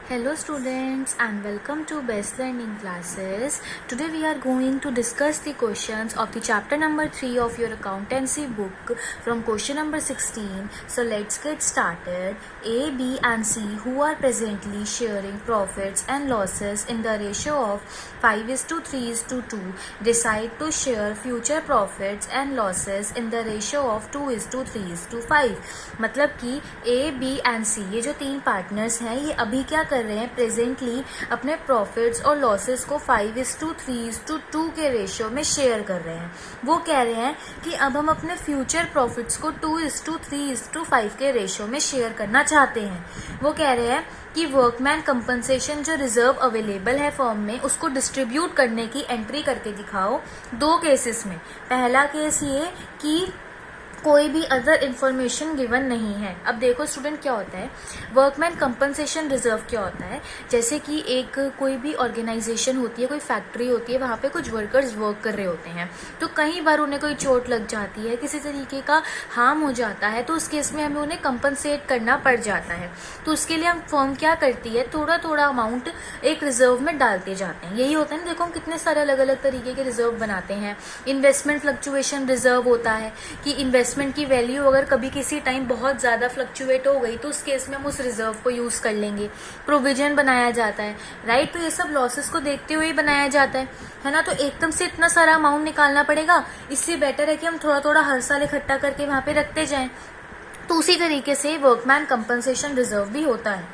Hello students and welcome to Best Learning Classes. Today we are going to discuss the questions of the chapter number 3 of your accountancy book from question number 16. So let's get started. A, B and C who are presently sharing profits and losses in the ratio of 5:3:2 decide to share future profits and losses in the ratio of 2:3:5. मतलब कि A, B and C ये जो तीन partners हैं ये अभी क्या कर रहे हैं, प्रेजेंटली अपने प्रॉफिट्स और लॉसेस को 5:3:2 के रेशियो में शेयर कर रहे हैं। वो कह रहे हैं कि अब हम अपने फ्यूचर प्रॉफिट्स को 2:3:5 के रेशियो में शेयर करना चाहते हैं। वो कह रहे हैं कि वर्कमैन कंपनसेशन जो रिजर्व अवेलेबल है फर्म में उसको डिस्ट्रीब्यूट करने की एंट्री करके दिखाओ दो केसेस में। पहला केस ये कि कोई भी अदर इंफॉर्मेशन गिवन नहीं है। अब देखो स्टूडेंट क्या होता है, वर्कमैन कंपनसेशन रिजर्व क्या होता है, जैसे कि एक कोई भी ऑर्गेनाइजेशन होती है, कोई फैक्ट्री होती है, वहाँ पे कुछ वर्कर्स वर्क कर रहे होते हैं, तो कई बार उन्हें कोई चोट लग जाती है, किसी तरीके का हार्म हो जाता है, तो उस केस में हमें उन्हें कंपनसेट करना पड़ जाता है। तो उसके लिए हम फर्म क्या करती है, थोड़ा थोड़ा अमाउंट एक रिजर्व में डालते जाते हैं। यही होता है ना, देखो हम कितने सारे अलग अलग तरीके के रिजर्व बनाते हैं। इन्वेस्टमेंट फ्लक्चुएशन रिजर्व होता है कि इन्वेस्टमेंट की वैल्यू अगर कभी किसी टाइम बहुत ज़्यादा फ्लक्चुएट हो गई तो उस केस में हम उस रिजर्व को यूज़ कर लेंगे। प्रोविजन बनाया जाता है, राइट। तो ये सब लॉसेस को देखते हुए ही बनाया जाता है ना। तो एकदम से इतना सारा अमाउंट निकालना पड़ेगा, इससे बेटर है कि हम थोड़ा थोड़ा हर साल इकट्ठा करके वहाँ पे रखते जाएं। तो उसी तरीके से वर्कमैन कंपनसेशन रिजर्व भी होता है।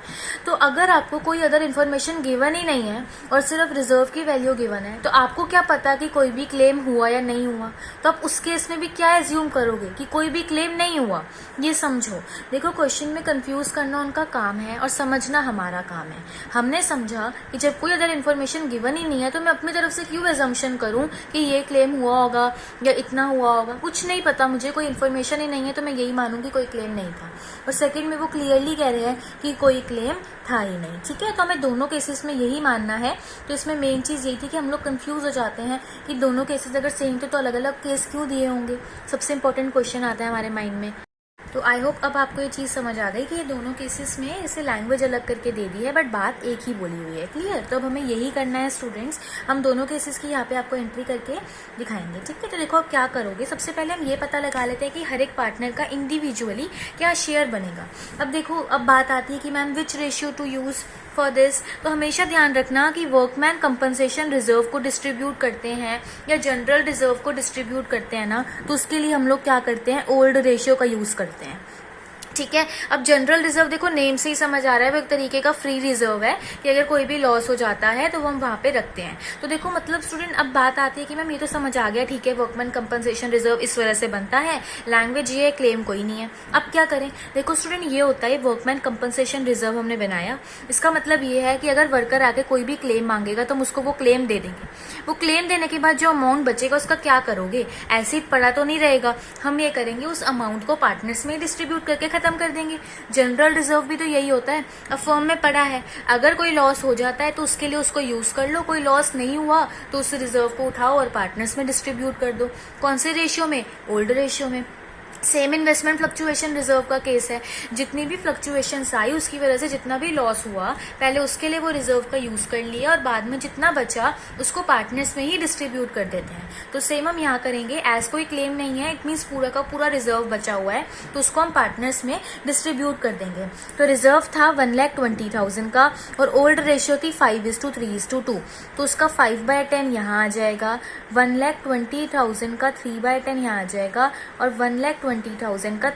तो अगर आपको कोई अदर इन्फॉर्मेशन गिवन ही नहीं है और सिर्फ रिजर्व की वैल्यू गिवन है, तो आपको क्या पता कि कोई भी क्लेम हुआ या नहीं हुआ। तो आप उस केस में भी क्या एज्यूम करोगे कि कोई भी क्लेम नहीं हुआ। ये समझो, देखो क्वेश्चन में कंफ्यूज करना उनका काम है और समझना हमारा काम है। हमने समझा कि जब कोई अदर इन्फॉर्मेशन गिवन ही नहीं है तो मैं अपनी तरफ से क्यों एजम्पशन करूँ कि ये क्लेम हुआ होगा या इतना हुआ होगा। कुछ नहीं पता मुझे, कोई इन्फॉर्मेशन ही नहीं है, तो मैं यही मानूंगी कोई क्लेम नहीं था। और सेकंड में वो क्लियरली कह रहे हैं कि कोई क्लेम था ही नहीं। ठीक है, तो हमें दोनों केसेस में यही मानना है। तो इसमें मेन चीज़ यही थी कि हम लोग कंफ्यूज हो जाते हैं कि दोनों केसेस अगर सेम थे तो अलग अलग केस क्यों दिए होंगे। सबसे इंपॉर्टेंट क्वेश्चन आता है हमारे माइंड में। तो आई होप अब आपको ये चीज़ समझ आ गई कि ये दोनों केसेस में इसे लैंग्वेज अलग करके दे दी है, बट बात एक ही बोली हुई है। क्लियर। तो अब हमें यही करना है स्टूडेंट्स, हम दोनों केसेस की यहाँ पे आपको एंट्री करके दिखाएंगे। ठीक है, तो देखो अब क्या करोगे, सबसे पहले हम ये पता लगा लेते हैं कि हर एक पार्टनर का इंडिविजुअली क्या शेयर बनेगा। अब देखो, अब बात आती है कि ma'am which ratio two use for this. तो हमेशा ध्यान रखना कि वर्कमैन कंपनसेशन रिजर्व को डिस्ट्रीब्यूट करते हैं या जनरल रिजर्व को डिस्ट्रीब्यूट करते हैं ना, तो उसके लिए हम लोग क्या करते हैं, ओल्ड रेशियो का यूज़ करते हैं। ठीक है। अब जनरल रिजर्व देखो नेम से ही समझ आ रहा है, वो एक तरीके का फ्री रिजर्व है कि अगर कोई भी लॉस हो जाता है तो वो हम वहाँ पे रखते हैं। तो देखो मतलब स्टूडेंट अब बात आती है कि मैम ये तो समझ आ गया, ठीक है, वर्कमैन कंपनसेशन रिजर्व इस वजह से बनता है, लैंग्वेज ये है, क्लेम कोई नहीं है। अब क्या करें, देखो स्टूडेंट ये होता है वर्कमैन कंपनसेशन रिजर्व हमने बनाया, इसका मतलब ये है कि अगर वर्कर आके कोई भी क्लेम मांगेगा तो हम उसको वो क्लेम दे देंगे। वो क्लेम देने के बाद जो अमाउंट बचेगा उसका क्या करोगे, ऐसे ही पड़ा तो नहीं रहेगा, हम ये करेंगे उस अमाउंट को पार्टनर्स में डिस्ट्रीब्यूट करके खत्म कर देंगे। जनरल रिजर्व भी तो यही होता है। अब फर्म में पड़ा है, अगर कोई लॉस हो जाता है तो उसके लिए उसको यूज कर लो, कोई लॉस नहीं हुआ तो उस रिजर्व को उठाओ और पार्टनर्स में डिस्ट्रीब्यूट कर दो। कौन से रेशियो में, ओल्ड रेशियो में। सेम इन्वेस्टमेंट फ्लक्चुएशन रिजर्व का केस है, जितनी भी फ्लक्चुएशंस आई उसकी वजह से जितना भी लॉस हुआ पहले उसके लिए वो रिजर्व का यूज कर लिया और बाद में जितना बचा उसको पार्टनर्स में ही डिस्ट्रीब्यूट कर देते हैं। तो सेम हम यहाँ करेंगे, एज कोई क्लेम नहीं है, इट मीन्स पूरा का पूरा रिजर्व बचा हुआ है तो उसको हम पार्टनर्स में डिस्ट्रीब्यूट कर देंगे। तो रिजर्व था 1,20,000 का और ओल्ड रेशियो थी 5:3:2, तो उसका 5/10 यहाँ आ जाएगा, 1,20,000 का 3/10 यहाँ आ जाएगा और 1,20,000 का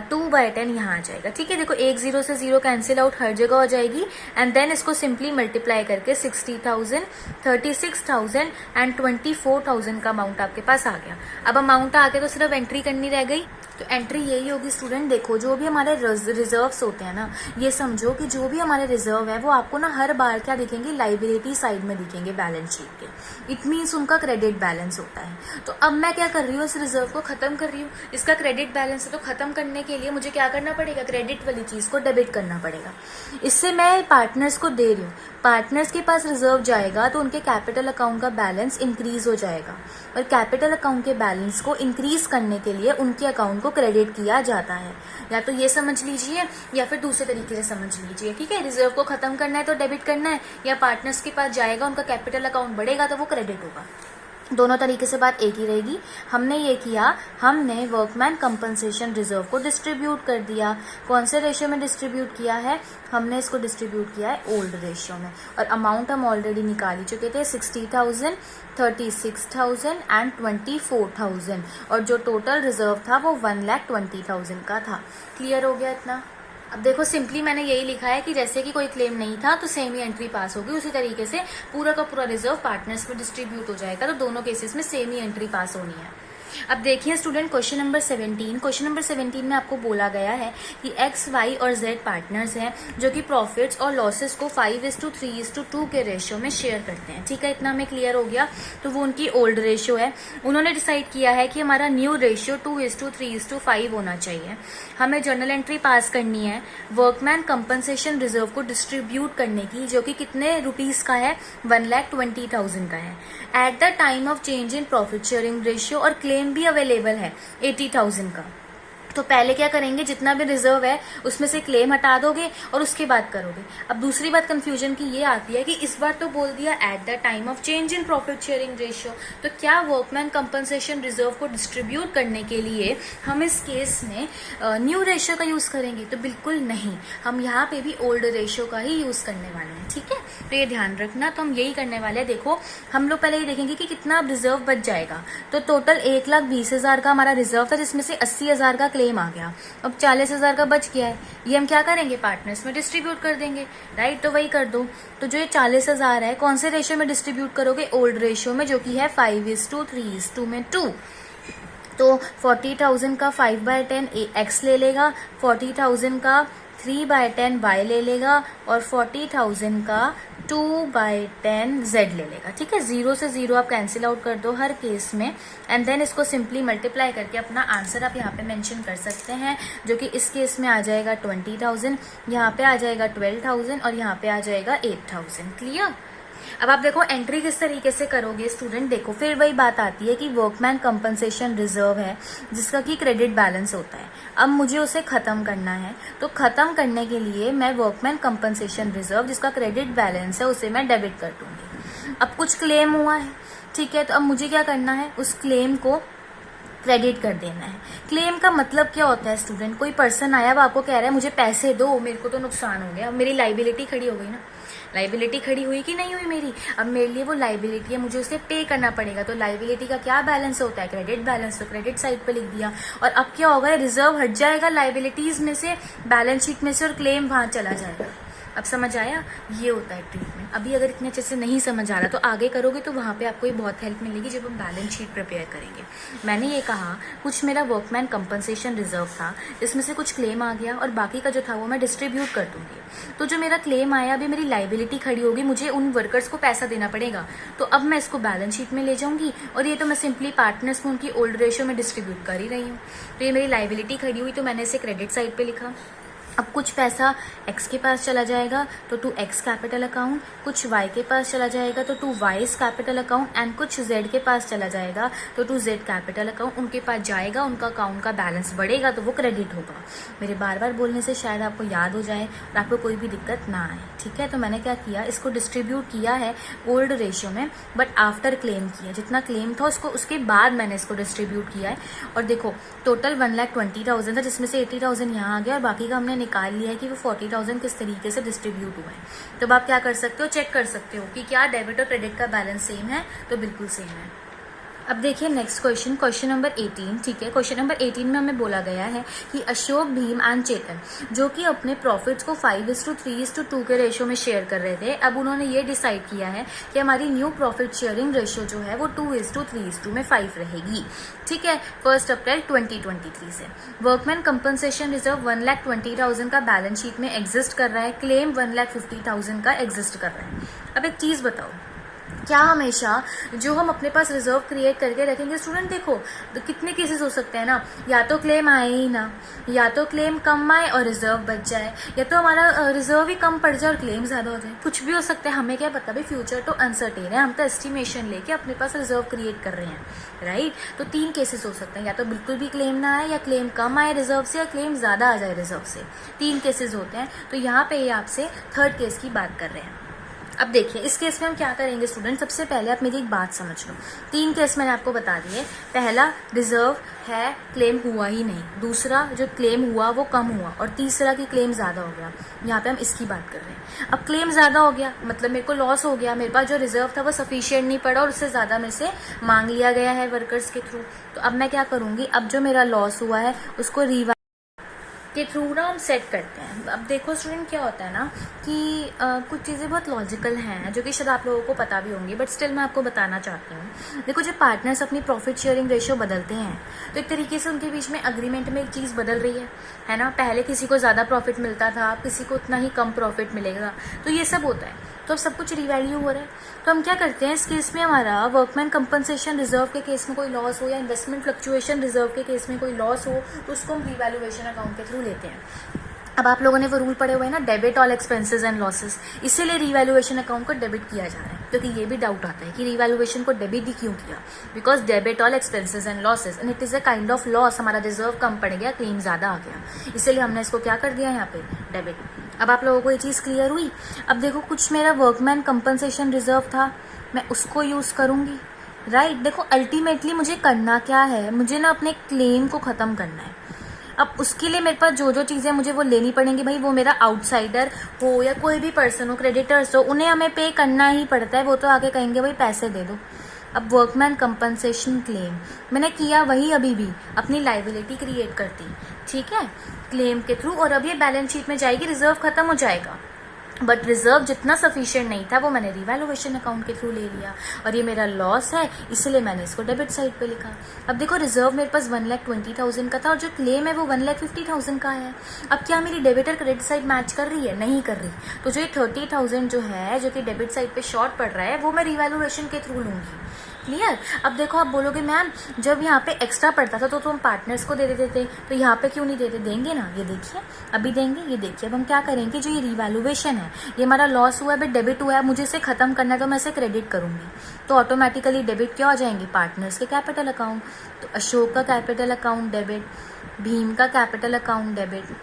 2/10 यहाँ आ जाएगा। ठीक है, देखो एक जीरो से जीरो कैंसिल आउट हर जगह हो जाएगी एंड देन इसको सिंपली मल्टीप्लाई करके 60,000, 36,000 एंड 24,000 का अमाउंट आपके पास आ गया। अब अमाउंट आ गया तो सिर्फ एंट्री करनी रह गई। तो एंट्री यही होगी स्टूडेंट, देखो जो भी हमारे रिजर्व्स होते हैं ना, ये समझो कि जो भी हमारे रिजर्व है वो आपको ना हर बार क्या दिखेंगे, लाइबिलिटी साइड में दिखेंगे बैलेंस शीट के। इट मीन्स उनका क्रेडिट बैलेंस होता है। तो अब मैं क्या कर रही हूँ, इस रिजर्व को खत्म कर रही हूँ, इसका क्रेडिट बैलेंस है, तो खत्म करने के लिए मुझे क्या करना पड़ेगा, क्रेडिट वाली चीज को डेबिट करना पड़ेगा। इससे मैं पार्टनर्स को दे रही हूँ, पार्टनर्स के पास रिजर्व जाएगा तो उनके कैपिटल अकाउंट का बैलेंस इंक्रीज हो जाएगा, और कैपिटल अकाउंट के बैलेंस को इंक्रीज करने के लिए उनके अकाउंट को क्रेडिट किया जाता है। या तो ये समझ लीजिए या फिर दूसरे तरीके से समझ लीजिए, ठीक है। रिजर्व को खत्म करना है तो डेबिट करना है, या पार्टनर्स के पास जाएगा, उनका कैपिटल अकाउंट बढ़ेगा तो वो क्रेडिट होगा। दोनों तरीके से बात एक ही रहेगी। हमने ये किया, हमने वर्कमैन कंपनसेशन रिजर्व को डिस्ट्रीब्यूट कर दिया। कौन से रेशियो में डिस्ट्रीब्यूट किया है, हमने इसको डिस्ट्रीब्यूट किया है ओल्ड रेशियो में, और अमाउंट हम ऑलरेडी निकाल ही चुके थे, 60,000, 36,000 एंड 24,000, और जो टोटल रिजर्व था वो 1,20,000 का था। क्लियर हो गया इतना। अब देखो सिंपली मैंने यही लिखा है कि जैसे कि कोई क्लेम नहीं था तो सेम ही एंट्री पास होगी, उसी तरीके से पूरा का पूरा रिजर्व पार्टनर्स में डिस्ट्रीब्यूट हो जाएगा, तो दोनों केसेस में सेम ही एंट्री पास होनी है। अब देखिए student, question number 17। Question number 17 में आपको बोला गया है कि एक्स, वाई और जेड पार्टनर्स हैं जो कि प्रॉफिट्स और लॉसेस को 5:3:2 के रेशियो में शेयर करते हैं। ठीक है, इतना हमें क्लियर हो गया। तो वो उनकी ओल्ड रेशियो है। उन्होंने डिसाइड किया है कि हमारा न्यू रेशियो 2:3:5 होना चाहिए। हमें जर्नल एंट्री पास करनी है वर्कमैन कंपनसेशन रिजर्व को डिस्ट्रीब्यूट करने की, जो कि कितने रुपीज का है, 1,20,000 का है। At the time of change in profit sharing ratio, और क्लेम भी अवेलेबल है 80,000 का। तो पहले क्या करेंगे, जितना भी रिजर्व है उसमें से क्लेम हटा दोगे और उसके बाद करोगे। अब दूसरी बात कंफ्यूजन की ये आती है कि इस बार तो बोल दिया at the time of change in profit sharing ratio, तो क्या वर्कमैन कंपनसेशन रिजर्व को डिस्ट्रीब्यूट करने के लिए हम इस केस में न्यू रेशियो का यूज करेंगे? तो बिल्कुल नहीं, हम यहाँ पे भी ओल्ड रेशियो का ही यूज करने वाले हैं। ठीक है, तो ये ध्यान रखना। तो हम यही करने वाले हैं। देखो हम लोग पहले ये देखेंगे कि कितना रिजर्व बच जाएगा। तो टोटल 1,20,000 का हमारा रिजर्व था, जिसमें से 80,000 का क्लेम आ गया। अब 40,000 का बच गया है, ये हम क्या करेंगे, पार्टनर्स में डिस्ट्रीब्यूट कर देंगे। राइट, तो वही कर दो। तो जो ये 40,000 है, कौन से रेशियो में डिस्ट्रीब्यूट करोगे, ओल्ड रेशियो में, जो कि है 5:3:2 में 2। तो 40,000 का 5/10 एक्स ले लेगा, 40,000 का 3/10 वाई ले लेगा, और 40,000 का 2/10 जेड ले लेगा। ठीक है, 0 से 0 आप कैंसिल आउट कर दो हर केस में, एंड देन इसको सिंपली मल्टीप्लाई करके अपना आंसर आप यहाँ पे मेंशन कर सकते हैं, जो कि इस केस में आ जाएगा 20,000, यहाँ पे आ जाएगा 12,000, और यहाँ पे आ जाएगा 8,000। क्लियर। अब आप देखो एंट्री किस तरीके से करोगे स्टूडेंट। देखो फिर वही बात आती है कि वर्कमैन कंपनसेशन रिजर्व है जिसका कि क्रेडिट बैलेंस होता है। अब मुझे उसे खत्म करना है, तो खत्म करने के लिए मैं वर्कमैन कंपनसेशन रिजर्व जिसका क्रेडिट बैलेंस है उसे मैं डेबिट कर दूंगी। अब कुछ क्लेम हुआ है, ठीक है, तो अब मुझे क्या करना है, उस क्लेम को क्रेडिट कर देना है। क्लेम का मतलब क्या होता है स्टूडेंट, कोई पर्सन आया वो आपको कह रहा है मुझे पैसे दो, मेरे को तो नुकसान हो गया, अब मेरी लाइबिलिटी खड़ी हो गई ना। लाइबिलिटी खड़ी हुई कि नहीं हुई मेरी, अब मेरे लिए वो लाइबिलिटी है, मुझे उसे पे करना पड़ेगा। तो लाइबिलिटी का क्या बैलेंस होता है, क्रेडिट बैलेंस, तो क्रेडिट साइड पे लिख दिया। और अब क्या होगा, रिजर्व हट जाएगा लाइबिलिटीज में से, बैलेंस शीट में से, और क्लेम वहां चला जाएगा। अब समझ आया, ये होता है ट्रीटमेंट। अभी अगर इतने अच्छे से नहीं समझ आ रहा तो आगे करोगे तो वहाँ पे आपको ये बहुत हेल्प मिलेगी जब हम बैलेंस शीट प्रिपेयर करेंगे। मैंने ये कहा कुछ मेरा वर्कमैन कंपनसेशन रिजर्व था, इसमें से कुछ क्लेम आ गया और बाकी का जो था वो मैं डिस्ट्रीब्यूट कर दूंगी। तो जो मेरा क्लेम आया, अभी मेरी लाइबिलिटी खड़ी होगी, मुझे उन वर्कर्स को पैसा देना पड़ेगा। तो अब मैं इसको बैलेंस शीट में ले जाऊंगी, और ये तो मैं सिंपली पार्टनर्स में उनकी ओल्ड रेशियो में डिस्ट्रीब्यूट कर ही रही हूँ। तो ये मेरी लाइबिलिटी खड़ी हुई, तो मैंने इसे क्रेडिट साइड पे लिखा। अब कुछ पैसा एक्स के पास चला जाएगा तो टू एक्स कैपिटल अकाउंट, कुछ वाई के पास चला जाएगा तो to Y's capital account, and कुछ जेड के पास चला जाएगा तो टू जेड कैपिटल अकाउंट। उनके पास जाएगा, उनका अकाउंट का बैलेंस बढ़ेगा तो वो क्रेडिट होगा। मेरे बार बार बोलने से शायद आपको याद हो जाए और आपको कोई भी दिक्कत ना आए। ठीक है, तो मैंने क्या किया, इसको डिस्ट्रीब्यूट किया है ओल्ड रेशियो में, बट आफ्टर क्लेम किया। जितना क्लेम था उसको उसके बाद मैंने इसको डिस्ट्रीब्यूट किया है। और देखो टोटल 1,20,000 था, जिसमें से 80,000 यहाँ आ गया, और बाकी का हमने निकाल लिया है कि वो 40,000 किस तरीके से डिस्ट्रीब्यूट हुआ है। तो आप क्या कर सकते हो, चेक कर सकते हो कि क्या डेबिट और क्रेडिट का बैलेंस सेम है, तो बिल्कुल सेम है। अब देखिए नेक्स्ट क्वेश्चन, क्वेश्चन नंबर 18। ठीक है, क्वेश्चन नंबर 18 में हमें बोला गया है कि अशोक, भीम एंड चेतन जो कि अपने प्रॉफिट्स को 5:3:2 के रेशियो में शेयर कर रहे थे, अब उन्होंने ये डिसाइड किया है कि हमारी न्यू प्रॉफिट शेयरिंग रेशियो जो है वो 2:3:5 रहेगी। ठीक है, 1 अप्रैल 2023 से। वर्कमैन कंपनसेशन रिजर्व 1,20,000 का बैलेंस शीट में एग्जिस्ट कर रहा है, क्लेम 1,50,000 का एग्जिस्ट कर रहा है। अब एक चीज बताओ, क्या हमेशा जो हम अपने पास रिजर्व क्रिएट करके रखेंगे स्टूडेंट, देखो तो कितने केसेस हो सकते हैं ना, या तो क्लेम आए ही ना, या तो क्लेम कम आए और रिजर्व बच जाए, या तो हमारा रिजर्व ही कम पड़ जाए और क्लेम ज़्यादा हो जाए, कुछ भी हो सकता है। हमें क्या पता भाई, फ्यूचर तो अनसर्टेन है, हम तो एस्टिमेशन लेके अपने पास रिजर्व क्रिएट कर रहे हैं, राइट। तो 3 केसेस हो सकते हैं, या तो बिल्कुल भी क्लेम ना आए, या क्लेम कम आए रिजर्व से, या क्लेम ज़्यादा आ जाए रिजर्व से। 3 केसेस होते हैं। तो यहाँ पे ये आपसे थर्ड केस की बात कर रहे हैं। अब देखिए इस केस में हम क्या करेंगे स्टूडेंट, सबसे पहले आप मेरी एक बात समझ लो। 3 केस मैंने आपको बता दिए। पहला, रिजर्व है, क्लेम हुआ ही नहीं। दूसरा, जो क्लेम हुआ वो कम हुआ। और तीसरा कि क्लेम ज़्यादा हो गया। यहाँ पे हम इसकी बात कर रहे हैं। अब क्लेम ज़्यादा हो गया मतलब मेरे को लॉस हो गया, मेरे पास जो रिजर्व था वो सफिशिएंट नहीं पड़ा और उससे ज़्यादा मेरे से मांग लिया गया है वर्कर्स के थ्रू। तो अब मैं क्या करूँगी, अब जो मेरा लॉस हुआ है उसको के थ्रू ना हम सेट करते हैं। अब देखो स्टूडेंट क्या होता है ना कि कुछ चीज़ें बहुत लॉजिकल हैं जो कि शायद आप लोगों को पता भी होंगी, बट स्टिल मैं आपको बताना चाहती हूँ। देखो जब पार्टनर्स अपनी प्रॉफिट शेयरिंग रेशियो बदलते हैं तो एक तरीके से उनके बीच में अग्रीमेंट में एक चीज़ बदल रही है ना। पहले किसी को ज़्यादा प्रॉफिट मिलता था, किसी को उतना ही कम प्रॉफिट मिलेगा, तो ये सब होता है। तो अब सब कुछ रिवैल्यू हो रहा है। तो हम क्या करते हैं इस केस में, हमारा वर्कमैन कंपनसेशन रिजर्व के केस में कोई लॉस हो या इन्वेस्टमेंट फ्लक्चुएशन रिजर्व के केस में कोई लॉस हो, तो उसको हम रिवैल्यूएशन अकाउंट के थ्रू लेते हैं। अब आप लोगों ने वो रूल पढ़े हुए हैं ना, debit all expenses and losses, इसीलिए रिवैल्यूएशन अकाउंट को डेबिट किया जा रहा है। क्योंकि ये भी डाउट आता है कि रिवैल्यूएशन को डेबिट ही क्यों किया, because debit all expenses and losses and it is a kind of loss. हमारा रिजर्व कम पड़ गया, क्लेम ज्यादा आ गया, इसीलिए हमने इसको क्या कर दिया यहाँ पे, डेबिट। अब आप लोगों को ये चीज़ क्लियर हुई। अब देखो कुछ मेरा वर्कमैन कंपनसेशन रिजर्व था, मैं उसको यूज़ करूँगी, राइट। देखो अल्टीमेटली मुझे करना क्या है, मुझे ना अपने क्लेम को ख़त्म करना है। अब उसके लिए मेरे पास जो जो चीज़ें मुझे वो लेनी पड़ेंगी, भाई वो मेरा आउटसाइडर हो या कोई भी पर्सन हो, क्रेडिटर्स हो, उन्हें हमें पे करना ही पड़ता है। वो तो आगे कहेंगे भाई पैसे दे दो। अब वर्कमैन कंपनसेशन क्लेम मैंने किया वही अभी भी अपनी लाइबिलिटी क्रिएट करती, ठीक है, क्लेम के थ्रू, और अब ये बैलेंस शीट में जाएगी, रिजर्व खत्म हो जाएगा। बट रिजर्व जितना सफिशिएंट नहीं था वो मैंने रिवैल्यूएशन अकाउंट के थ्रू ले लिया, और ये मेरा लॉस है इसलिए मैंने इसको डेबिट साइड पे लिखा। अब देखो रिजर्व मेरे पास 1,20,000 का था और जो क्लेम है वो 1,50,000 का है। अब क्या मेरी डेबिट और क्रेडिट साइड मैच कर रही है? नहीं कर रही। तो जो ये 30,000 जो है, जो कि डेबिट साइड पे शॉर्ट पड़ रहा है, वो मैं रिवैल्यूएशन के थ्रू लूंगी। क्लियर। अब देखो आप बोलोगे मैम जब यहाँ पे एक्स्ट्रा पड़ता था तो हम पार्टनर्स को दे देते थे, तो यहाँ पे क्यों नहीं देते? देंगे ना, ये देखिए अभी देंगे। ये देखिए अब हम क्या करेंगे, जो ये रिवैल्यूएशन है, ये हमारा लॉस हुआ है बट डेबिट हुआ है, मुझे इसे खत्म करना है तो मैं इसे क्रेडिट करूंगी। तो ऑटोमेटिकली डेबिट क्या हो जाएंगे? पार्टनर्स के कैपिटल अकाउंट। तो अशोक का कैपिटल अकाउंट डेबिट, भीम का capital account debit,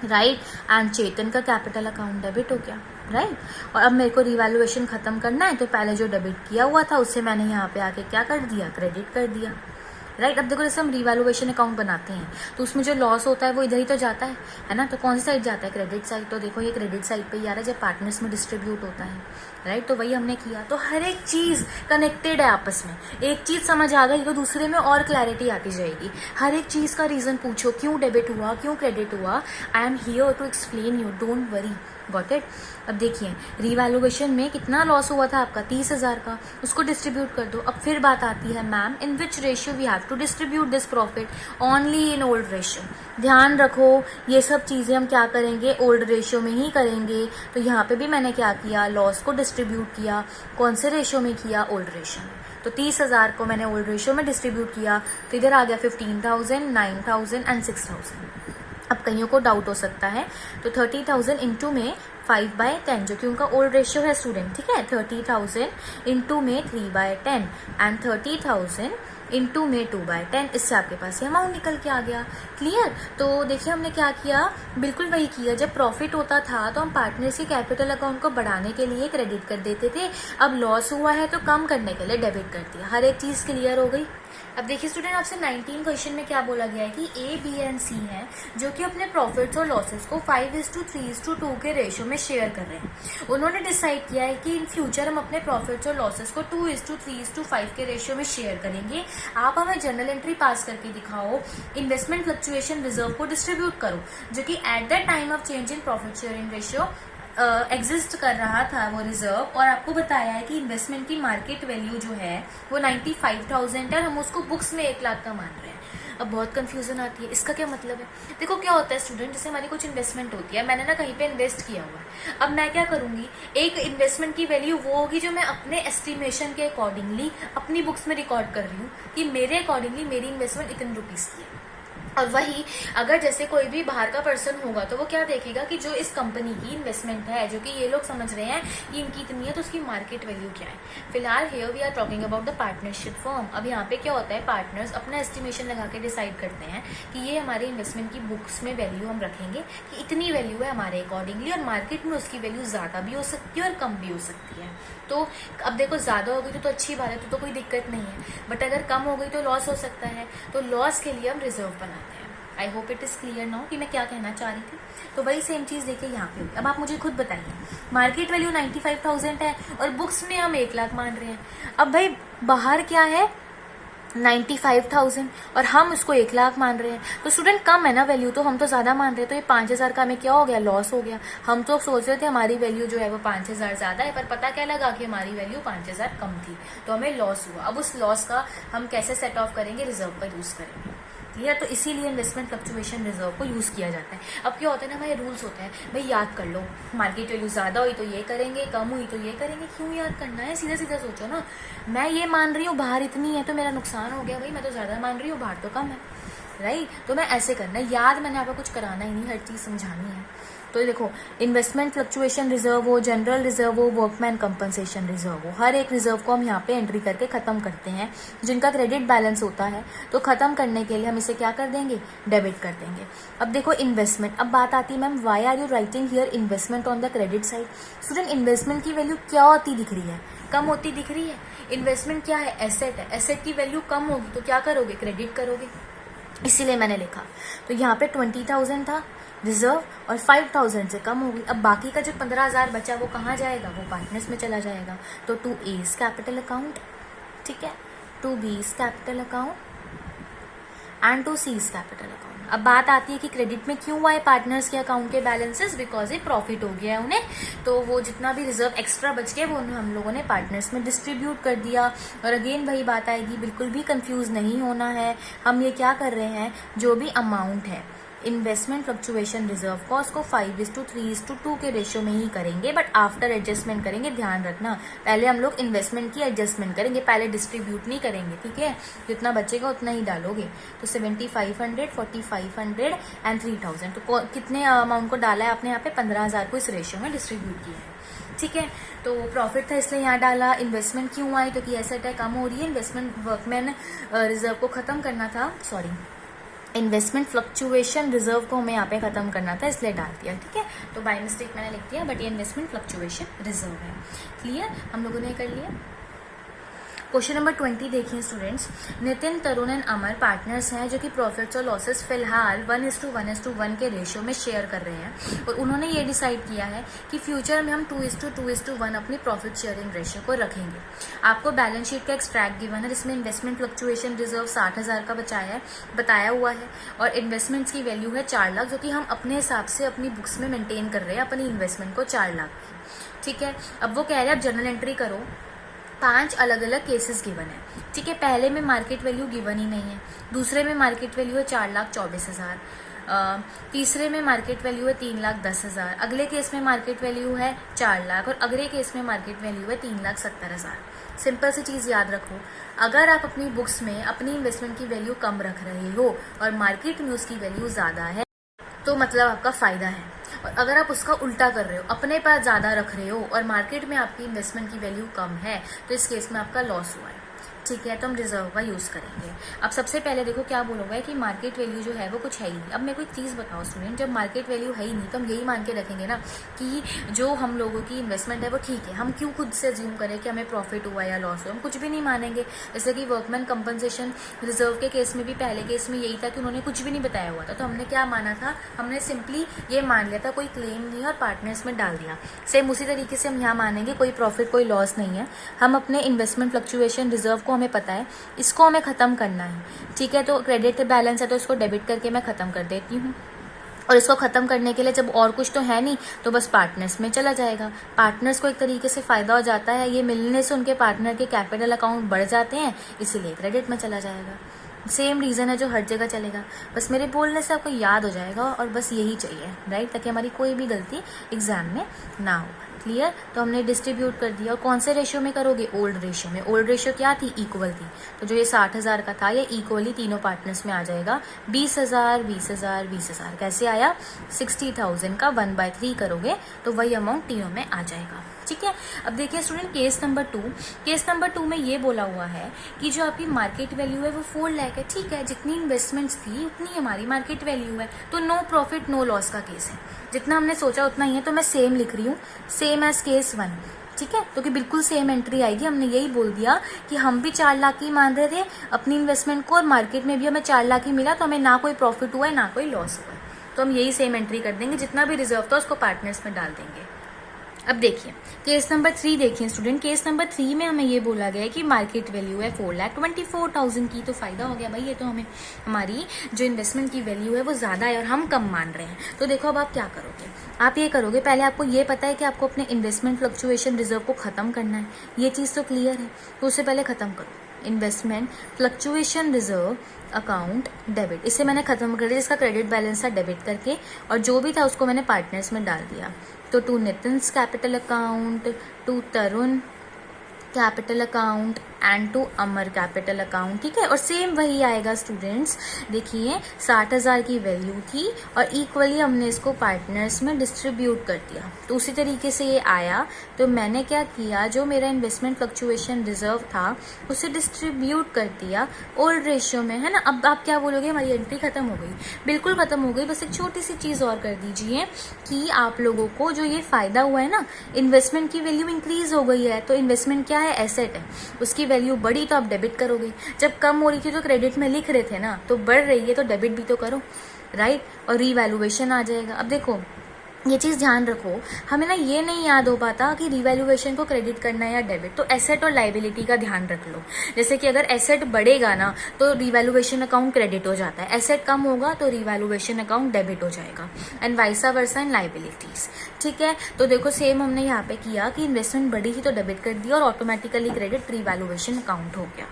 right, and Chetan का कैपिटल अकाउंट डेबिट हो गया, राइट। और अब मेरे को रिवैल्यूएशन खत्म करना है, तो पहले जो डेबिट किया हुआ था उससे मैंने यहाँ पे आके क्या कर दिया? क्रेडिट कर दिया, राइट। अब देखो जैसे हम रिवैल्यूएशन अकाउंट बनाते हैं तो उसमें जो लॉस होता है वो इधर ही तो जाता है ना। तो कौन सी साइड जाता है? Credit side. तो देखो ये क्रेडिट साइड पे ही आ रहा है जब पार्टनर्स में डिस्ट्रीब्यूट होता है, राइट। तो वही हमने किया। तो हर एक चीज़ कनेक्टेड है आपस में। एक चीज़ समझ आ गई तो दूसरे में और क्लैरिटी आती जाएगी। हर एक चीज़ का रीज़न पूछो, क्यों डेबिट हुआ, क्यों क्रेडिट हुआ, I am here to explain you, don't worry, got it. अब देखिए रिवैल्यूएशन में कितना लॉस हुआ था आपका? 30,000 का, उसको डिस्ट्रीब्यूट कर दो। अब फिर बात आती है ma'am in which ratio we have to distribute this profit? Only in old ratio. ध्यान रखो ये सब चीज़ें हम क्या करेंगे? ओल्ड रेशियो में ही करेंगे। तो यहाँ पे भी मैंने क्या किया? लॉस को डिस्ट्रीब्यूट किया। कौन से रेशियो में किया? ओल्ड रेशियो में। तो 30,000 को मैंने ओल्ड रेशियो में डिस्ट्रीब्यूट किया, तो इधर आ गया 15,000, 9,000 एंड 6,000। अब कईयों को डाउट हो सकता है, तो 30,000 इंटू में 5/10 जो कि उनका ओल्ड रेशियो है स्टूडेंट, ठीक है। 30,000 इंटू में 3/10 एंड 30,000 इंटू में 2/10, इससे आपके पास ये अमाउंट निकल के आ गया। क्लियर। तो देखिए हमने क्या किया, बिल्कुल वही किया। जब प्रॉफिट होता था तो हम पार्टनर्स के कैपिटल अकाउंट को बढ़ाने के लिए क्रेडिट कर देते थे, अब लॉस हुआ है तो कम करने के लिए डेबिट कर दिया। हर एक चीज़ क्लियर हो गई। अब देखिए स्टूडेंट आपसे 19 क्वेश्चन में क्या बोला गया है कि ए, बी एंड सी हैं जो कि अपने प्रॉफिट्स और लॉसेस को 5:3:2 के रेशियो में शेयर कर रहे हैं। उन्होंने डिसाइड किया है कि इन फ्यूचर हम अपने प्रॉफिट्स और लॉसेस को 2:3:5 के रेशियो में शेयर करेंगे। आप हमें जर्नल एंट्री पास करके दिखाओ, इन्वेस्टमेंट फ्लक्चुएशन रिजर्व को डिस्ट्रीब्यूट करो जो कि at the time of change in profit sharing ratio exist कर रहा था वो रिजर्व, और आपको बताया है कि इन्वेस्टमेंट की मार्केट वैल्यू जो है वो 95,000 है, हम उसको बुक्स में 1 लाख का मान रहे हैं। अब बहुत कंफ्यूजन आती है, इसका क्या मतलब है? देखो क्या होता है स्टूडेंट, जैसे हमारी कुछ इन्वेस्टमेंट होती है, मैंने ना कहीं पे इन्वेस्ट किया हुआ है, अब मैं क्या करूंगी, एक इन्वेस्टमेंट की वैल्यू वो होगी जो मैं अपने एस्टिमेशन के अकॉर्डिंगली अपनी बुक्स में रिकॉर्ड कर रही हूँ कि मेरे अकॉर्डिंगली मेरी इन्वेस्टमेंट इतने रुपीज की है। और वही अगर जैसे कोई भी बाहर का पर्सन होगा तो वो क्या देखेगा कि जो इस कंपनी की इन्वेस्टमेंट है, जो कि ये लोग समझ रहे हैं कि इनकी इतनी है, तो उसकी मार्केट वैल्यू क्या है। फिलहाल here we are talking about the partnership firm. अब यहाँ पे क्या होता है, पार्टनर्स अपना एस्टिमेशन लगा के डिसाइड करते हैं कि ये हमारे इन्वेस्टमेंट की बुक्स में वैल्यू हम रखेंगे कि इतनी वैल्यू है हमारे अकॉर्डिंगली, और मार्केट में उसकी वैल्यू ज्यादा भी हो सकती है और कम भी हो सकती है। तो अब देखो ज्यादा हो गई तो अच्छी बात है, तो कोई दिक्कत नहीं है, बट अगर कम हो गई तो लॉस हो सकता है, तो लॉस के लिए हम रिजर्व बनाते हैं। I hope it is clear now कि मैं क्या कहना चाह रही थी। तो वही सेम चीज देखिए यहाँ पे। अब आप मुझे खुद बताइए, मार्केट वैल्यू 95,000 है और बुक्स में हम 1 लाख मान रहे हैं। अब भाई बाहर क्या है 95,000 और हम उसको 1 लाख मान रहे हैं, तो स्टूडेंट कम है ना वैल्यू, तो हम तो ज्यादा मान रहे हैं, तो ये 5,000 का हमें क्या हो गया, लॉस हो गया। हम तो सोच रहे थे हमारी वैल्यू जो है वो 5,000 ज्यादा है, पर पता क्या लगा कि हमारी वैल्यू 5,000 कम थी, तो हमें लॉस हुआ। अब उस लॉस का हम कैसे सेट ऑफ करेंगे, रिजर्व पर यूज करेंगे। क्लियर? तो इसीलिए इन्वेस्टमेंट फ्लक्चुएशन रिजर्व को यूज किया जाता है। अब क्या होता है ना, हमारे रूल्स होते हैं, भाई याद कर लो, मार्केट वैल्यू ज्यादा हुई तो ये करेंगे, कम हुई तो ये करेंगे। क्यों याद करना है, सीधा सीधा सोचो ना। मैं ये मान रही हूँ बाहर इतनी है तो मेरा नुकसान हो गया, भाई मैं तो ज्यादा मान रही हूँ, बाहर तो कम है, राइट? तो मैं ऐसे करना है, याद मैंने आपको कुछ कराना ही नहीं, हर चीज समझानी है। तो देखो, इन्वेस्टमेंट फ्लक्चुएशन रिजर्व हो, जनरल रिजर्व हो, वर्कमैन कंपनसेशन रिजर्व हो, हर एक रिजर्व को हम यहाँ पे एंट्री करके खत्म करते हैं। जिनका क्रेडिट बैलेंस होता है तो खत्म करने के लिए हम इसे क्या कर देंगे, डेबिट कर देंगे। अब देखो इन्वेस्टमेंट, अब बात आती है ma'am why are you writing here investment on the credit side. Student investment की वैल्यू क्या होती दिख रही है, कम होती दिख रही है। इन्वेस्टमेंट क्या है, एसेट है, एसेट की वैल्यू कम होगी तो क्या करोगे, क्रेडिट करोगे, इसीलिए मैंने लिखा। तो यहाँ पे 20,000 था रिजर्व और 5,000 से कम हो गई। अब बाकी का जो 15,000 बचा वो कहाँ जाएगा, वो पार्टनर्स में चला जाएगा। तो टू एज कैपिटल अकाउंट, ठीक है, to B's capital account and to C's capital account. अब बात आती है कि क्रेडिट में क्यों आए पार्टनर्स के अकाउंट के बैलेंसेस, बिकॉज ये प्रॉफिट हो गया है उन्हें, तो वो जितना भी रिजर्व एक्स्ट्रा बच गया वो हम लोगों ने पार्टनर्स में डिस्ट्रीब्यूट कर दिया। और अगेन वही बात आएगी, बिल्कुल भी कंफ्यूज नहीं होना है। हम ये क्या कर रहे हैं, जो भी अमाउंट है इन्वेस्टमेंट फ्लक्चुएशन रिजर्व को उसको 5:3:2 के रेशियो में ही करेंगे, बट आफ्टर एडजस्टमेंट करेंगे। ध्यान रखना, पहले हम लोग इन्वेस्टमेंट की एडजस्टमेंट करेंगे, पहले डिस्ट्रीब्यूट नहीं करेंगे, ठीक है? जितना बचेगा उतना ही डालोगे। तो 7,500, 4,500 एंड 3,000, तो कितने अमाउंट को डाला है आपने यहाँ पे, 15,000 को इस रेशियो में डिस्ट्रीब्यूट किया है, ठीक है? तो प्रॉफिट था इसलिए यहाँ डाला। इन्वेस्टमेंट क्यों आई, क्योंकि एसेट है, कम हो रही है। इन्वेस्टमेंट वर्कमैन रिजर्व को खत्म करना था, सॉरी इन्वेस्टमेंट फ्लक्चुएशन रिजर्व को हमें यहाँ पे खत्म करना था, इसलिए डाल दिया, ठीक है? तो बाय मिस्टेक मैंने लिख दिया, बट ये इन्वेस्टमेंट फ्लक्चुएशन रिजर्व है। क्लियर? हम लोगों ने कर लिया। क्वेश्चन नंबर 20 देखिए students, Nitin, Tarun and Amar partners हैं जो कि प्रॉफिट्स और लॉसेस फिलहाल 1:1:1 के रेशियो में शेयर कर रहे हैं, और उन्होंने ये डिसाइड किया है कि फ्यूचर में हम 2:2:1 अपनी प्रॉफिट शेयरिंग रेशियो को रखेंगे। आपको बैलेंस शीट का एक्सट्रैक्ट गिवन है, जिसमें इन्वेस्टमेंट फ्लक्चुएशन रिजर्व 60,000 का बताया हुआ है, और इन्वेस्टमेंट्स की वैल्यू है 4 लाख, जो कि हम अपने हिसाब से अपनी बुक्स में मेंटेन कर रहे हैं अपनी इन्वेस्टमेंट को 4 लाख, ठीक है? अब वो कह रहे हैं आप जर्नल एंट्री करो, 5 अलग अलग केसेस गिवन है, ठीक है? पहले में मार्केट वैल्यू गिवन ही नहीं है, दूसरे में मार्केट वैल्यू है 4,24,000, तीसरे में मार्केट वैल्यू है 3,10,000, अगले केस में मार्केट वैल्यू है 4 लाख, और अगले केस में मार्केट वैल्यू है 3,70,000। सिंपल सी चीज याद रखो, अगर आप अपनी बुक्स में अपनी इन्वेस्टमेंट की वैल्यू कम रख रहे हो और मार्केट में उसकी वैल्यू ज्यादा है, तो मतलब आपका फायदा है। और अगर आप उसका उल्टा कर रहे हो, अपने पास ज्यादा रख रहे हो और मार्केट में आपकी इन्वेस्टमेंट की वैल्यू कम है, तो इस केस में आपका लॉस हुआ है, ठीक है? तो हम रिजर्व का यूज करेंगे। अब सबसे पहले देखो क्या बोलोगे कि मार्केट वैल्यू जो है वो कुछ है ही नहीं। अब मेरे को एक चीज बताओ स्टूडेंट, जब मार्केट वैल्यू है ही नहीं तो हम यही मान के रखेंगे ना कि जो हम लोगों की इन्वेस्टमेंट है वो ठीक है। हम क्यों खुद से अज्यूम करें कि हमें प्रॉफिट हुआ या लॉस हुआ, हम कुछ भी नहीं मानेंगे। जैसे कि वर्कमैन कंपनसेशन रिजर्व के केस में भी पहले केस में यही था कि उन्होंने कुछ भी नहीं बताया हुआ था, तो हमने क्या माना था, हमने सिंपली ये मान लिया था कोई क्लेम नहीं है और पार्टनर्स में डाल दिया। सेम उसी तरीके से हम यहाँ मानेंगे कोई प्रॉफिट कोई लॉस नहीं है, हम अपने इन्वेस्टमेंट फ्लक्चुएशन रिजर्व को हमें पता है, इसको हमें खत्म करना है, ठीक है? तो क्रेडिट बैलेंस है तो इसको डेबिट करके मैं खत्म कर देती हूँ, और इसको खत्म करने के लिए जब और कुछ तो है नहीं तो बस पार्टनर्स में चला जाएगा। पार्टनर्स को एक तरीके से फायदा हो जाता है, ये मिलने से उनके पार्टनर के कैपिटल अकाउंट बढ़ जाते हैं, इसीलिए क्रेडिट में चला जाएगा। सेम रीज़न है जो हर जगह चलेगा, बस मेरे बोलने से आपको याद हो जाएगा और बस यही चाहिए, राइट, ताकि हमारी कोई भी गलती एग्जाम में ना हो। क्लियर? तो हमने डिस्ट्रीब्यूट कर दिया। और कौन से रेशियो में करोगे? ओल्ड रेशियो में। ओल्ड रेशियो क्या थी? इक्वल थी। तो जो ये 60,000 का था ये इक्वली तीनों पार्टनर्स में आ जाएगा। 20,000 20,000 20,000 कैसे आया? 60,000 का 1/3 करोगे तो वही अमाउंट तीनों में आ जाएगा। ठीक है। अब देखिए student case number 2। Case number 2 में ये बोला हुआ है कि जो आपकी मार्केट वैल्यू है वो 4 लाख है। ठीक है, जितनी इन्वेस्टमेंट्स थी उतनी हमारी मार्केट वैल्यू है, तो नो प्रॉफिट नो लॉस का केस है। जितना हमने सोचा उतना ही है, तो मैं सेम लिख रही हूँ, सेम एज केस 1। ठीक है, तो कि बिल्कुल सेम एंट्री आएगी। हमने यही बोल दिया कि हम भी 4 लाख ही मान रहे थे अपनी इन्वेस्टमेंट को, और मार्केट में भी हमें 4 लाख ही मिला, तो हमें ना कोई प्रॉफिट हुआ है ना कोई लॉस हुआ है, तो हम यही सेम एंट्री कर देंगे। जितना भी रिजर्व था उसको पार्टनर्स में डाल देंगे। अब देखिए केस नंबर 3 देखिए स्टूडेंट। केस नंबर 3 में हमें ये बोला गया है कि मार्केट वैल्यू है 4,24,000 की। तो फायदा हो गया भाई, ये तो हमें हमारी जो इन्वेस्टमेंट की वैल्यू है वो ज्यादा है और हम कम मान रहे हैं। तो देखो अब आप क्या करोगे, आप ये करोगे, पहले आपको ये पता है कि आपको अपने इन्वेस्टमेंट फ्लक्चुएशन रिजर्व को खत्म करना है, ये चीज तो क्लियर है। तो उससे पहले खत्म करो investment fluctuation reserve account debit. इसे मैंने खत्म कर दिया, जिसका क्रेडिट बैलेंस था डेबिट करके, और जो भी था उसको मैंने पार्टनर्स में डाल दिया। तो to Nitin's capital account, to Tarun capital account and to Amar capital account. ठीक है, और सेम वही आएगा स्टूडेंट्स। देखिए 60,000 की वैल्यू थी और इक्वली हमने इसको पार्टनर्स में डिस्ट्रीब्यूट कर दिया, तो उसी तरीके से ये आया। तो मैंने क्या किया, जो मेरा इन्वेस्टमेंट फ्लक्चुएशन रिजर्व था उसे डिस्ट्रीब्यूट कर दिया ओल्ड रेशियो में, है ना। अब आप क्या बोलोगे, हमारी एंट्री खत्म हो गई? बिल्कुल खत्म हो गई। बस एक छोटी सी चीज और कर दीजिए कि आप लोगों को जो ये फायदा हुआ है ना, इन्वेस्टमेंट की वैल्यू इंक्रीज हो गई है। तो इन्वेस्टमेंट क्या है? एसेट है, उसकी वैल्यू बढ़ी तो आप डेबिट करोगे। जब कम हो रही थी तो क्रेडिट में लिख रहे थे ना, तो बढ़ रही है तो डेबिट भी तो करो, राइट। और रीवैल्यूएशन आ जाएगा। अब देखो ये चीज ध्यान रखो, हमें ना ये नहीं याद हो पाता कि रिवैल्यूएशन को क्रेडिट करना है या डेबिट। तो एसेट और लाइबिलिटी का ध्यान रख लो। जैसे कि अगर एसेट बढ़ेगा ना तो रिवैल्यूएशन अकाउंट क्रेडिट हो जाता है, एसेट कम होगा तो रिवैल्यूएशन अकाउंट डेबिट हो जाएगा, एंड वाइसा वर्सा इन लाइबिलिटीज। ठीक है, तो देखो सेम हमने यहाँ पे किया कि इन्वेस्टमेंट बढ़ी थी तो डेबिट कर दिया और ऑटोमेटिकली क्रेडिट रिवैल्यूएशन अकाउंट हो गया।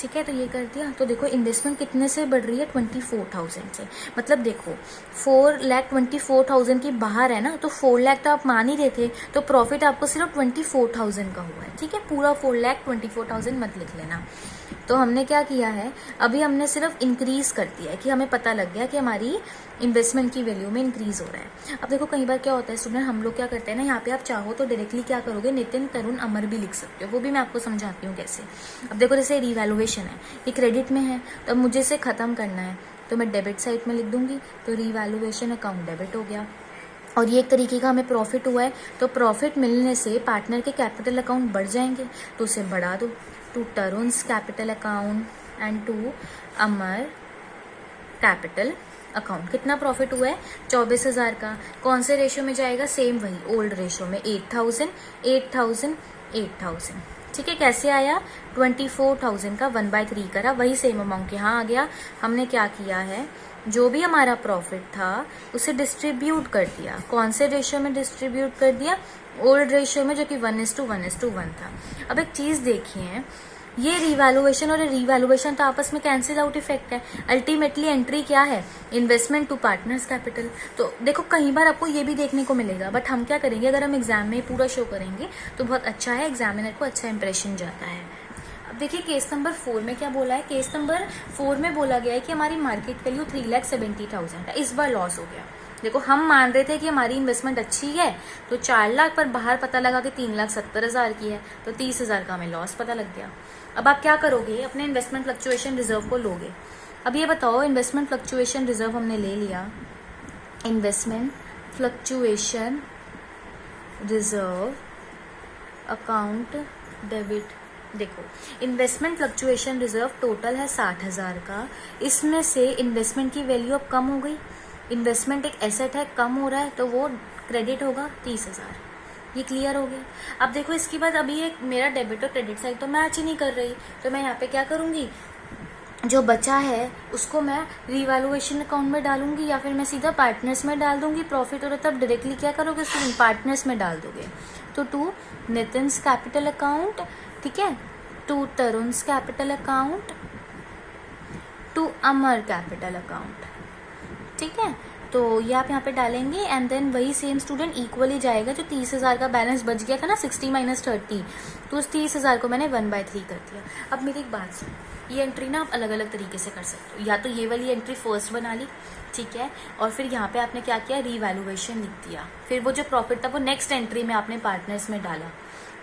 ठीक है, तो ये कर दिया। तो देखो इन्वेस्टमेंट कितने से बढ़ रही है? 24,000 से। मतलब देखो 4,24,000 की बाहर है ना, तो 4 लाख तो आप मान ही रहे थे, तो प्रॉफिट आपको सिर्फ 24,000 का हुआ है। ठीक है, पूरा 4,24,000 मत लिख लेना। तो हमने क्या किया है, अभी हमने सिर्फ इंक्रीज कर दिया है कि हमें पता लग गया कि हमारी इन्वेस्टमेंट की वैल्यू में इंक्रीज हो रहा है। अब देखो कई बार क्या होता है स्टूडेंट, हम लोग क्या करते हैं ना, यहाँ पे आप चाहो तो डायरेक्टली क्या करोगे, नितिन तरुण अमर भी लिख सकते हो, वो भी मैं आपको समझाती हूँ कैसे। अब देखो जैसे रिवैल्यूएशन है, ये क्रेडिट में है, तो अब मुझे इसे खत्म करना है, तो मैं डेबिट साइड में लिख दूंगी, तो रिवैल्यूएशन अकाउंट डेबिट हो गया। और ये एक तरीके का हमें प्रॉफिट हुआ है, तो प्रॉफिट मिलने से पार्टनर के कैपिटल अकाउंट बढ़ जाएंगे, तो उसे बढ़ा दो, to Tarun's capital account and to Amar capital account. कितना प्रॉफिट हुआ है? 24,000 का। कौन से रेशियो में जाएगा? सेम वही ओल्ड रेशियो में, 8,000 8,000 8,000। ठीक है, कैसे आया? 24,000 का 1/3 करा, वही सेम अमाउंट यहाँ आ गया। हमने क्या किया है, जो भी हमारा प्रॉफिट था उसे डिस्ट्रीब्यूट कर दिया। कौन से रेशियो में डिस्ट्रीब्यूट कर दिया? ओल्ड रेशियो में, जो कि 1:1 था। अब एक चीज देखिए, ये रिवैल्यूएशन और रिवैल्यूएशन तो आपस में कैंसिल आउट इफेक्ट है। अल्टीमेटली एंट्री क्या है? Investment to partners capital. तो देखो कई बार आपको ये भी देखने को मिलेगा, बट हम क्या करेंगे, अगर हम एग्जाम में पूरा शो करेंगे तो बहुत अच्छा है, एग्जामिनर को अच्छा इंप्रेशन जाता है। अब देखिए केस नंबर 4 में क्या बोला है। केस नंबर 4 में बोला गया है कि हमारी मार्केट वैल्यू 3,70,000 है, इस बार लॉस हो गया। देखो हम मान रहे थे कि हमारी इन्वेस्टमेंट अच्छी है, तो 4 लाख पर बाहर पता लगा कि 3,70,000 की है, तो 30,000 का हमें लॉस पता लग गया। अब आप क्या करोगे, अपने इन्वेस्टमेंट फ्लक्चुएशन रिजर्व को लोगे। अब ये बताओ, इन्वेस्टमेंट फ्लक्चुएशन रिजर्व हमने ले लिया, investment fluctuation reserve account debit. देखो इन्वेस्टमेंट फ्लक्चुएशन रिजर्व टोटल है 60,000 का, इसमें से इन्वेस्टमेंट की वैल्यू अब कम हो गई। इन्वेस्टमेंट एक एसेट है, कम हो रहा है, तो वो क्रेडिट होगा 30,000। ये क्लियर हो गया। अब देखो इसके बाद अभी एक मेरा डेबिट और क्रेडिट साइड तो मैच ही नहीं कर रही, तो मैं यहाँ पे क्या करूंगी, जो बचा है उसको मैं रिवैल्यूएशन अकाउंट में डालूंगी, या फिर मैं सीधा पार्टनर्स में डाल दूंगी। प्रॉफिट हो रहा तब डायरेक्टली क्या करोगे स्टूडेंट, पार्टनर्स में डाल दोगे। तो टू नितिन्स कैपिटल अकाउंट, ठीक है, to Tarun's capital account, to Amar capital account. ठीक है, तो ये आप यहाँ पे डालेंगे एंड देन वही सेम स्टूडेंट इक्वली जाएगा। जो 30,000 का बैलेंस बच गया था ना 60 - 30, तो उस 30,000 को मैंने 1/3 कर दिया। अब मेरी एक बात सुन, ये एंट्री ना आप अलग अलग तरीके से कर सकते हो। या तो ये वाली एंट्री फर्स्ट बना ली, ठीक है, और फिर यहाँ पे आपने क्या किया, रीवैल्यूएशन लिख दिया। फिर वो जो प्रॉफिट था वो नेक्स्ट एंट्री में आपने पार्टनर्स में डाला,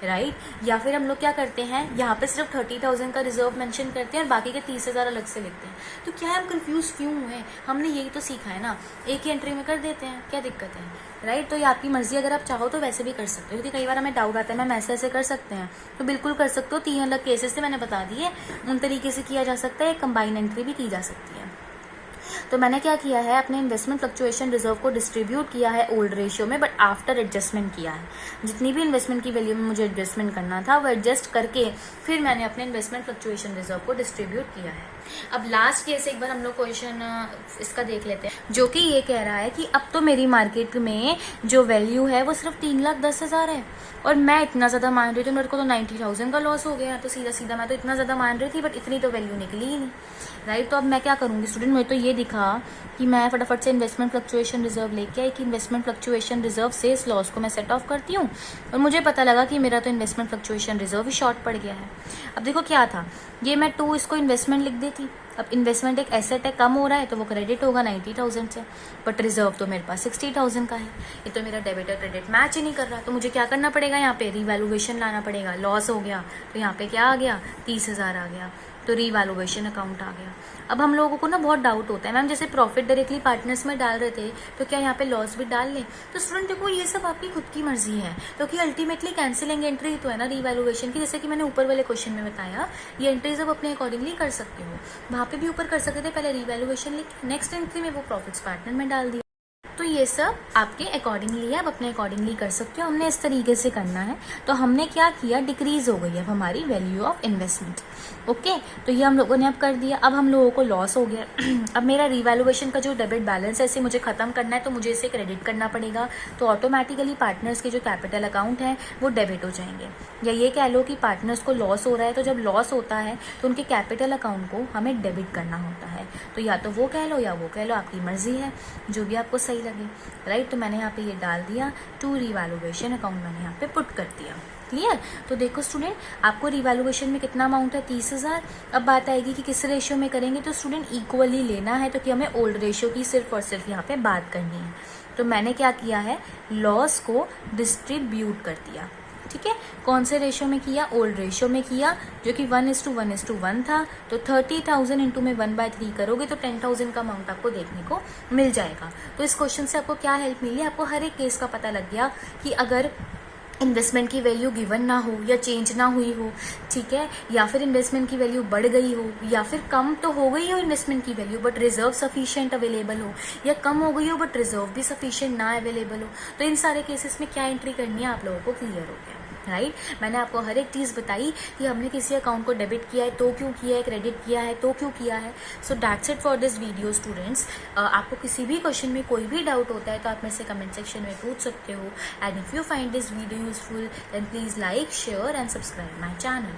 राइट। या फिर हम लोग क्या करते हैं, यहाँ पे सिर्फ 30,000 का रिजर्व मेंशन करते हैं और बाकी के 30,000 अलग से लिखते हैं। तो क्या है, हम कंफ्यूज क्यों हुए? हमने यही तो सीखा है ना, एक ही एंट्री में कर देते हैं, क्या दिक्कत है, राइट। तो ये आपकी मर्जी, अगर आप चाहो तो वैसे भी कर सकते हो, क्योंकि कई बार हमें डाउट आता है मैम ऐसे कर सकते हैं, तो बिल्कुल कर सकते हो। 3 अलग केसेस से मैंने बता दिए, उन तरीके से किया जा सकता है। कंबाइन एंट्री भी की जा सकती है। तो मैंने क्या किया है, अपने इन्वेस्टमेंट फ्लक्चुएशन रिजर्व को डिस्ट्रीब्यूट किया है ओल्ड रेशियो में, बट आफ्टर एडजस्टमेंट किया है। जितनी भी इन्वेस्टमेंट की वैल्यू में मुझे एडजस्टमेंट करना था वो एडजस्ट करके फिर मैंने अपने इन्वेस्टमेंट फ्लक्चुएशन रिजर्व को डिस्ट्रीब्यूट किया है। अब लास्ट केस एक बार हम लोग क्वेश्चन इसका देख लेते हैं, जो कि ये कह रहा है कि अब तो मेरी मार्केट में जो वैल्यू है वो सिर्फ 3,10,000 है और मैं इतना ज़्यादा मान रही थी, मेरे को तो 90,000 का लॉस हो गया। तो सीधा सीधा मैं तो इतना ज़्यादा मान रही थी, बट इतनी तो वैल्यू निकली ही नहीं, राइट। तो अब मैं क्या करूँगी स्टूडेंट, मुझे तो ये दिखा कि मैं फटाफट से इन्वेस्टमेंट फ्लक्चुएशन रिजर्व लेके आई कि इन्वेस्टमेंट फ्लक्चुएशन रिजर्व से इस लॉस को मैं सेट ऑफ करती हूँ, और मुझे पता लगा कि मेरा तो इन्वेस्टमेंट फ्लक्चुएशन रिजर्व ही शॉर्ट पड़ गया है। अब देखो क्या था, ये मैं 2 इसको इन्वेस्टमेंट लिख देती। अब इन्वेस्टमेंट एक एसेट है, कम हो रहा है तो वो क्रेडिट होगा 90,000 से, बट रिजर्व तो मेरे पास 60,000 का है। ये तो मेरा डेबिट और क्रेडिट मैच ही नहीं कर रहा, तो मुझे क्या करना पड़ेगा, यहाँ पे रीवैल्यूएशन लाना पड़ेगा। लॉस हो गया तो यहाँ पे क्या आ गया, 30,000 आ गया, तो रीवैल्यूएशन अकाउंट आ गया। अब हम लोगों को ना बहुत डाउट होता है, मैम जैसे प्रॉफिट डायरेक्टली पार्टनर्स में डाल रहे थे तो क्या यहाँ पे लॉस भी डाल लें? तो स्टूडेंट देखो, ये सब आपकी खुद की मर्जी है, क्योंकि अल्टीमेटली कैंसिलिंग एंट्री तो है ना रीवैल्यूएशन की। जैसे कि मैंने ऊपर वाले क्वेश्चन में बताया, ये एंट्रीज अब अपने अकॉर्डिंगली कर सकते हो। वहाँ पे भी ऊपर कर सकते थे, पहले रीवैल्यूएशन लिख नेक्स्ट एंट्री में वो प्रॉफिट्स पार्टनर में डाल दिया। तो ये सब आपके अकॉर्डिंगली है, आप अपने अकॉर्डिंगली कर सकते हो। हमने इस तरीके से करना है। तो हमने क्या किया, डिक्रीज हो गई अब हमारी वैल्यू ऑफ इन्वेस्टमेंट। ओके, तो ये हम लोगों ने अब कर दिया। अब हम लोगों को लॉस हो गया। अब मेरा रीवैल्यूएशन का जो डेबिट बैलेंस है इसे मुझे खत्म करना है, तो मुझे इसे क्रेडिट करना पड़ेगा। तो ऑटोमेटिकली पार्टनर्स के जो कैपिटल अकाउंट हैं वो डेबिट हो जाएंगे। या ये कह लो कि पार्टनर्स को लॉस हो रहा है, तो जब लॉस होता है तो उनके कैपिटल अकाउंट को हमें डेबिट करना होता है। तो या तो वो कह लो या वो कह लो, आपकी मर्जी है, जो भी आपको सही लगे, राइट। तो मैंने यहाँ पे ये डाल दिया, टू रीवैल्यूएशन अकाउंट मैंने यहाँ पे पुट कर दिया। क्लियर? तो देखो स्टूडेंट, आपको रिवैल्यूएशन में कितना अमाउंट है, 30,000। अब बात आएगी कि किस रेशियो में करेंगे, तो स्टूडेंट इक्वली लेना है, तो कि हमें ओल्ड रेशियो की सिर्फ और सिर्फ यहाँ पे बात करनी है। तो मैंने क्या किया है, लॉस को डिस्ट्रीब्यूट कर दिया। ठीक है, कौन से रेशियो में किया, ओल्ड रेशियो में किया, जो कि 1:1:1 था। तो 30,000 इंटू में 1/3 करोगे तो 10,000 का अमाउंट आपको देखने को मिल जाएगा। तो इस क्वेश्चन से आपको क्या हेल्प मिली, आपको हर एक केस का पता लग गया कि अगर इन्वेस्टमेंट की वैल्यू गिवन ना हो या चेंज ना हुई हो, ठीक है, या फिर इन्वेस्टमेंट की वैल्यू बढ़ गई हो, या फिर कम तो हो गई हो इन्वेस्टमेंट की value but reserve sufficient available हो, या कम हो गई हो बट रिजर्व भी सफिशिएंट ना अवेलेबल हो, तो इन सारे केसेस में क्या एंट्री करनी है आप लोगों को क्लियर हो गया, राइट। मैंने आपको हर एक चीज़ बताई कि हमने किसी अकाउंट को डेबिट किया है तो क्यों किया है, क्रेडिट किया है तो क्यों किया है। So that's it for this video students. आपको किसी भी क्वेश्चन में कोई भी डाउट होता है तो आप मेरे से कमेंट सेक्शन में पूछ सकते हो। And if you find this video useful then please like, share and subscribe my channel.